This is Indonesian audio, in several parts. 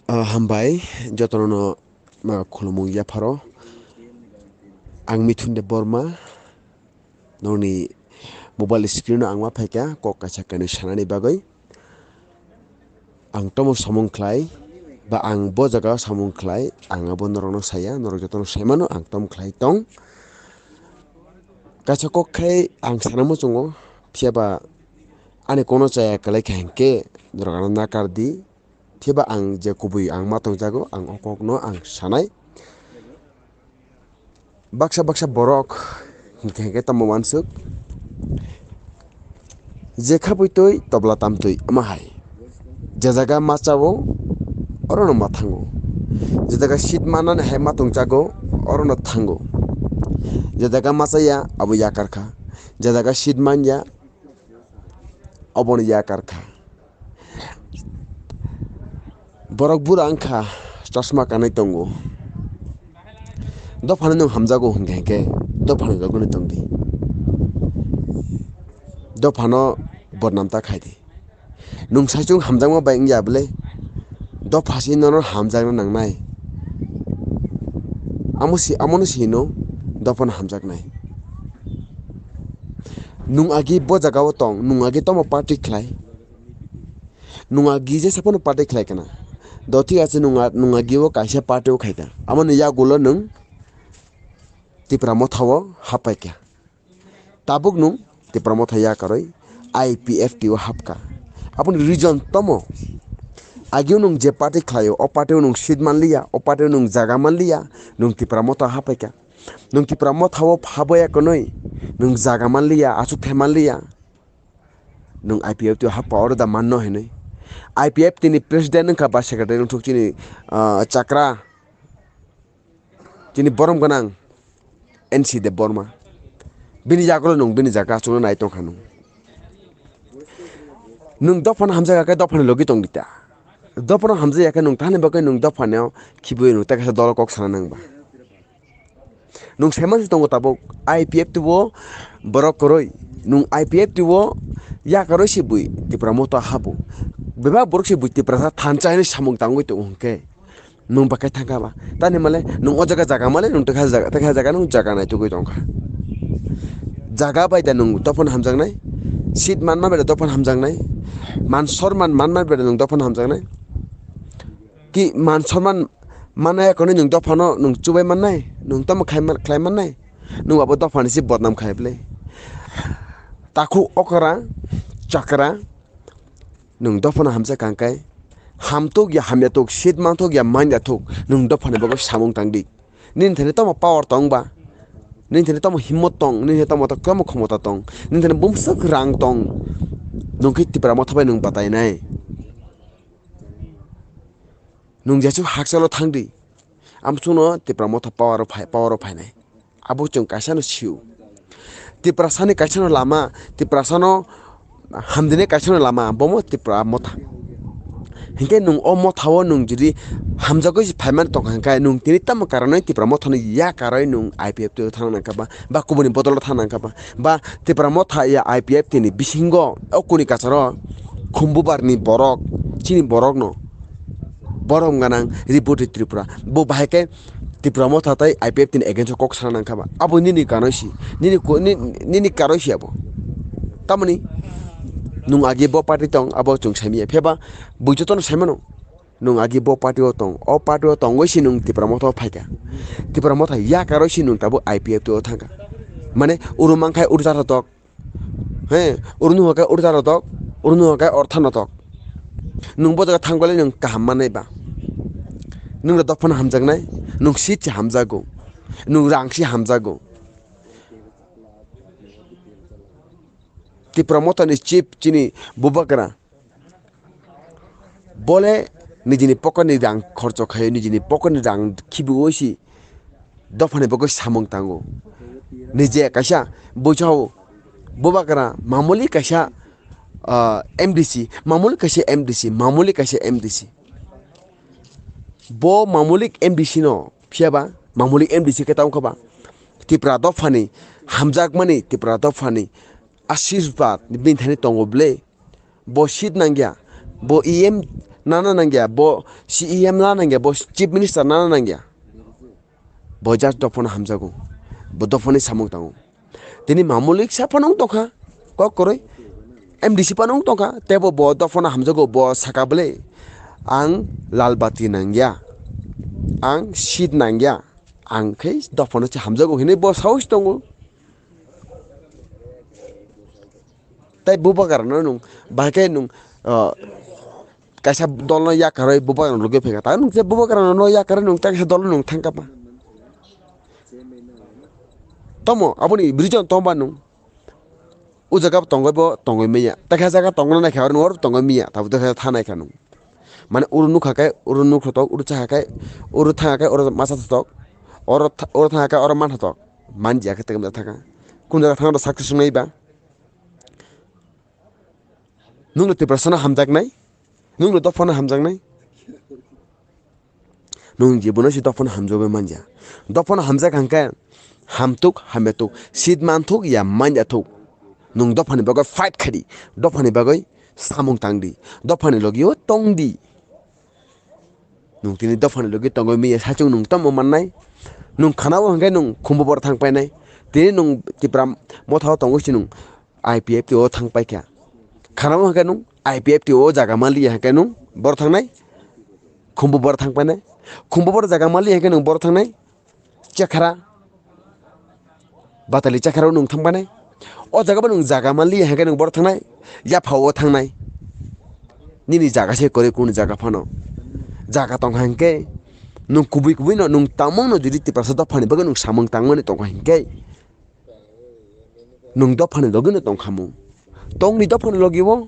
Hambai jotono ma khulumung ya pharo ang Mithun de Borma noni mobile screen ang ma phaika kok kaisa kanu sanani bagoi ang tomo samung khlai ba ang bo jaga samung khlai ang abo norokno saya norok jotono saimano ang tom khlai tong kaisa kok khai ang sanamo chungo phiaba ani kono chaya kalai khankhe norokano nakar di thiba ang je kubui ang matong jago ang okokno ang sanai baksa borok hingke tamo mansuk jekha buitoi tobla tamtoi amahai jajaga machao orono mathango jajaga sit manan hai matong jago orono thango jajaga machaya abo yakarkha jajaga sit manya aboni yakarkha borok bura angkha chashma kanai tongo dofano nung hamjago hingke dofano jagoni tongdi dofano bornamta khaidi nung saichung hamjangma bai ingya bole dofasi nono hamjagna nangnai amono sino dofano hamjagnai nung agi bo jagao tong nung agi tomo party khlai nung agi je sapono party khlai kana doti ase nung agi o kaisa party o khaita amoni ya gulo nung tipra mothawo hapaikya tabuk nung tipra mothaya karoi IPFT o hapka apuni region tomo agio nung je party khlayo o party nung sit manliya o party nung jaga manliya nung tipra motha hapaikya nung tipra mothawo phaboya konoi nung jaga manliya asu themanliya nung IPFT o hapa oroda manno henoi IPFT ni president nungkha ba secretary nung chini chakra chini borom ganang NC de Borma bini jagolo nung bini jaga chuno nai tong khanu nung dofan hamjaga ka dofan logi tong dita dofan hamjaya ka nung thane bakai nung dofan khibui nung takasa dol kok sana nang ba nung seman tong tabok IPF tubo borok koroi nung IPF tubo ya karoi sibui tipra moto habu beba borok sibui tipra thanchai ni samung tangoi to hongke nung bakai thangka ba tani male nung o jaga male nung takha jaga nung jaga nai tugoi tongkha jaga bai da nung dofan hamjangnai sit manma beda dofan hamjangnai man sorman manma beda nung dofan hamjangnai ki man sorman manaya kone nung dofano nung chubai mannai nung tom khlai mannai nung abo dofan si bodnam khaible taku okra chakra nung dofan hamja kangkai hamtok ya hamyatok sit manthok ya manyathok nung dofan bago samung tangdi nin thene tom power tong ba nin thene tom himmot tong nin thene tom kam khomota tong nin thene bumsak rang tong nung ki tipra mothabai nung batai nai nung jachu haksalo thangdi amchuno tipra motha power of nai abo chung kaisano siu tipra sani kaisano lama tipra sano hamdine kaisano lama bomo tipra motha hingke nung o mothawo nung jodi hamjago si phaiman tong hangkai nung tini tam karanoi tipra mothani ya karoi nung IPF to thang nangka ba kubuni botol thang nangka ba tipra motha ya IPF tini bisingo okuni kacharo khumbubar ni borok chini borok no borom ganang report tripura bo bahake tipra motha tai IPF tini against kok sana nangka ba abo nini kanosi nini karosi abo tamani nung agi bo party tong abo chung sami pheba bujoton samano nung agi bo party o tong wisi nung tipra motha phaika tipra motha ya karosi nung tabo IPF to thangka mane urumangkhai urjaratok he urnu hokai urjaratok urnu hokai orthanatok nung bo jaga thanggole nung kaham manai ba nung dofan hamjagnai nung sit hamjago nung rangsi hamjago tipra motha ni chief chini bubakra bole nijini pokoni rang khorcho khayo nijini pokoni rang khibu oisi dofane bago samung tango nije kaisa bochao bubakra mamuli kaisa MDC mamuli kaisa MDC bo mamulik MDC no phiaba mamulik MDC ke taung khaba tipra dofani hamjakmani tipra dofani asisbat bin thani tongoble bo sit nangya bo nana nangya bo CEM nana nangya bo chief minister nana nangya bo just dofona hamjago bo dofoni samung tango tini mamulik sapanong tokha kok koroi MDC panong tokha tebo bo dofona hamjago bo sakable ang lalbati nangya ang seat nangya ang kai dofona cha hamjago hine bo saus tongo tai buba karna nung bakai nung kaisa dol no ya karai buba no loge phega ta nung se buba karna no ya karai nung ta kaisa dol nung thangka pa tomo aboni brijon tomba nung u jaga tongoi meya ta kaisa jaga tongna na khawar nor tongoi meya ta ta thanai kanu mane urunu khakai urunu khotok uru chakai uru thakai uru masa thotok uru thakai uru manthothok manja ka tegam thaka kun jaga thangda success ngai ba nung te prasana hamjak nai nung to phone hamjak nai nung jibono si to phone hamjobe manja do phone hamjak hangka hamtuk hametuk sid manthuk ya manja thuk nung do phone bagai fight khadi do phone bagai samung tangdi do phone logio tongdi nung tini do phone logi tongoi mi sachung nung tam mannai nung khanawo hangkai nung khumbor thang pai nai tini nung tipram mothaw tongoi si nung IPF o thang pai kya khanawo hangkai nung IPF o jaga mali hangkai nung bor thang nai khumbor thang pai nai khumbor jaga mali hangkai nung bor thang nai chakhara batali chakhara nung thang pai nai o jaga nung jaga mali hangkai nung bor thang nai ya phawo thang nai nini jaga se kore kun jaga phano jaga tong hangke nung kubi no nung tamong no juri tipra soda phani baga nung samang tangmani tong hangke nung do phani logi no tong khamu tong ni do phani logi wo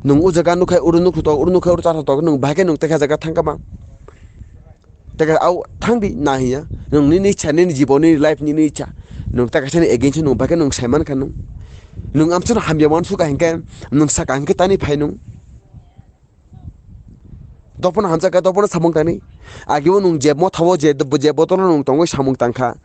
nung u jaga nukhai uru uru chathothok nung bhake nung teka jaga thangka ba teka au thangdi nahi ya nung ni icha ni jiboni life ni icha nung teka sani against nung bhake nung saiman kan nung amchon hamya wan su ka hangke nung saka hangke tani phai nung dopona hamjaka dopona samung tani agibo nung jebo thawo je botol nung tongoi samung tangkha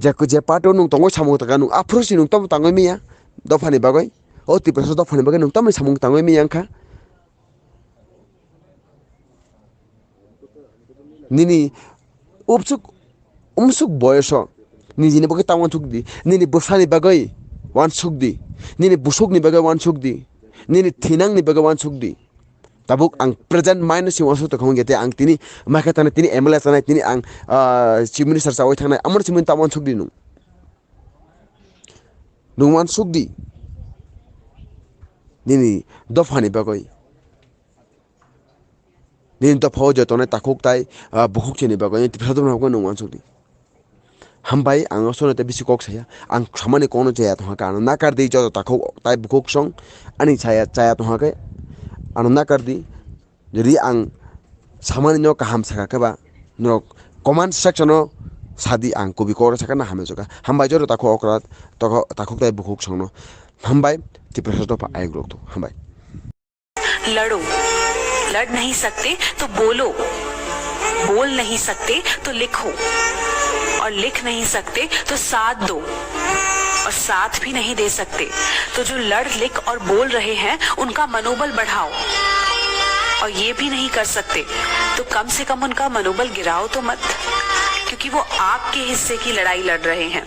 jako je pato nung tongoi samung tangka nung aprosi nung tom tangoi miya dofani bagoi o tipreso dofani bagoi nung tom samung tangoi miya angkha nini umsuk boyoso nini bagoi tawon thukdi nini busani bagoi wan sukdi nini busuk ni bagoi wan sukdi nini thinang ni bagoi wan sukdi tabuk ang present mind si wasu to khong gete ang tini makata na tini MLA sana tini ang chief minister sa oi thangna amar simin tamon sukdi nung wan sukdi nini dofani bagoi nini to phojo to na takhok tai bukhuk chini bagoi ti phadum na ko nung wan sukdi hambai ang osone te bisi kok saya ang samane kono chaya to ka na kar dei jo takhok tai bukhuk song ani chaya to ha ke ananda kardi jadi ang samani no kaham saka keba no command section no sadi ang kubi kor saka na hame joka hambai jor takho okrat takho tai bukhuk songno hambai ti pressure to pa ai grok to hambai लड़ो लड़ नहीं सकते तो बोलो बोल नहीं सकते तो लिखो और लिख नहीं सकते तो साथ दो और साथ भी नहीं दे सकते तो जो लड़ लिख और बोल रहे हैं उनका मनोबल बढ़ाओ और ये भी नहीं कर सकते तो कम से कम उनका मनोबल गिराओ तो मत क्योंकि वो आपके हिस्से की लड़ाई लड़ रहे हैं।